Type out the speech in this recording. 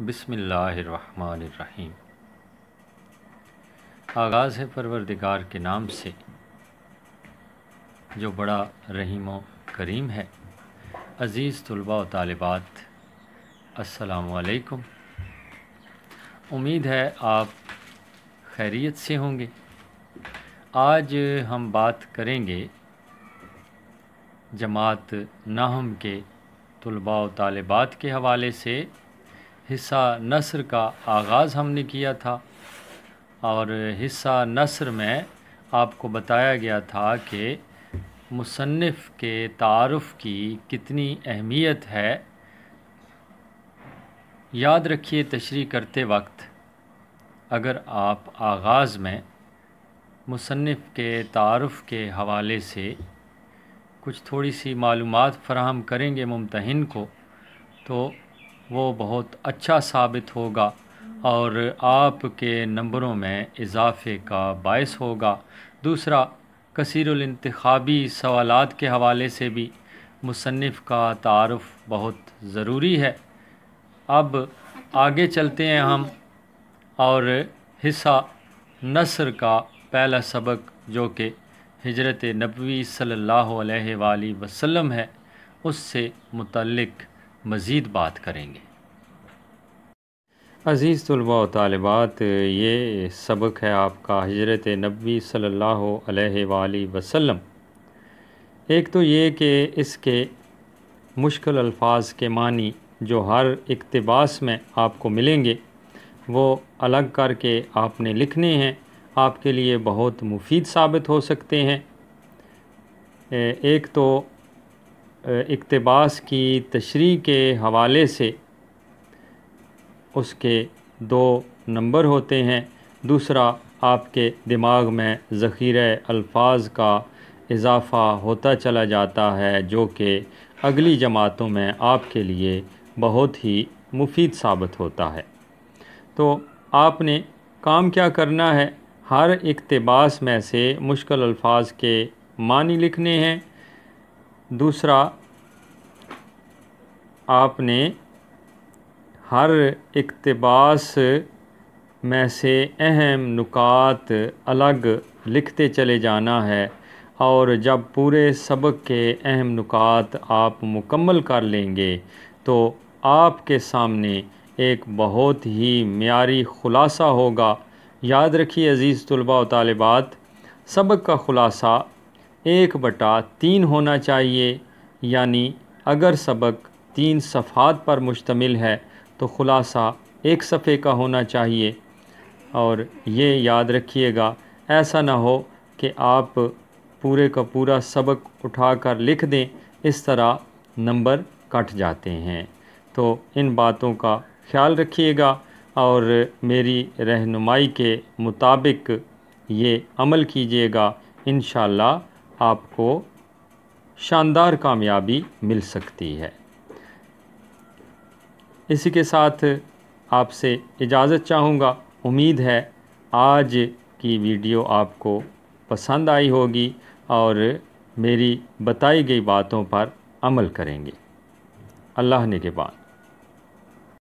بسم اللہ الرحمن الرحیم۔ آغاز ہے پروردگار کے نام سے جو بڑا رحیم و کریم ہے۔ عزیز طلباء و طالبات، السلام علیکم۔ امید ہے آپ خیریت سے ہوں گے۔ آج ہم بات کریں گے جماعت نحم کے طلباء و طالبات کے حوالے سے۔ حصہ نثر کا آغاز ہم نے کیا تھا اور حصہ نثر میں آپ کو بتایا گیا تھا کہ مصنف کے تعارف کی کتنی اہمیت ہے۔ یاد رکھیے تشریح کرتے وقت اگر آپ آغاز میں مصنف کے تعارف کے حوالے سے کچھ تھوڑی سی معلومات فراہم کریں گے ممتحن کو تو وہ بہت اچھا ثابت ہوگا اور آپ کے نمبروں میں اضافے کا باعث ہوگا۔ دوسرا، کثیر الانتخابی سوالات کے حوالے سے بھی مصنف کا تعارف بہت ضروری ہے۔ اب آگے چلتے ہیں ہم اور حصہ نثر کا پہلا سبق جو کہ ہجرت نبوی صلی اللہ علیہ وآلہ وسلم ہے، اس سے متعلق مزید بات کریں گے۔ عزیز طلباء و طالبات، یہ سبق ہے آپ کا ہجرت نبوی صلی اللہ علیہ وآلہ وسلم۔ ایک تو یہ کہ اس کے مشکل الفاظ کے معنی جو ہر اقتباس میں آپ کو ملیں گے وہ الگ کر کے آپ نے لکھنے ہیں، آپ کے لیے بہت مفید ثابت ہو سکتے ہیں۔ ایک تو اقتباس کی تشریح کے حوالے سے اس کے 2 نمبر ہوتے ہیں، دوسرا آپ کے دماغ میں ذخیرہ الفاظ کا اضافہ ہوتا چلا جاتا ہے جو کہ اگلی جماعتوں میں آپ کے لیے بہت ہی مفید ثابت ہوتا ہے۔ تو آپ نے کام کیا کرنا ہے، ہر اقتباس میں سے مشکل الفاظ کے معنی لکھنے ہیں۔ دوسرا، آپ نے ہر اقتباس میں سے اہم نکات الگ لکھتے چلے جانا ہے اور جب پورے سبق کے اہم نکات آپ مکمل کر لیں گے تو آپ کے سامنے ایک بہت ہی معیاری خلاصہ ہوگا۔ یاد رکھیے عزیز طلباء و طالبات، سبق کا خلاصہ 1/3 ہونا چاہیے، یعنی اگر سبق 3 صفحات پر مشتمل ہے تو خلاصہ 1 صفحے کا ہونا چاہیے۔ اور یہ یاد رکھیے گا، ایسا نہ ہو کہ آپ پورے کا پورا سبق اٹھا کر لکھ دیں، اس طرح نمبر کٹ جاتے ہیں۔ تو ان باتوں کا خیال رکھیے گا اور میری رہنمائی کے مطابق یہ عمل کیجیے گا، انشاءاللہ آپ کو شاندار کامیابی مل سکتی ہے۔ اسی کے ساتھ آپ سے اجازت چاہوں گا۔ امید ہے آج کی ویڈیو آپ کو پسند آئی ہوگی اور میری بتائی گئی باتوں پر عمل کریں گے۔ اللہ نگہبان۔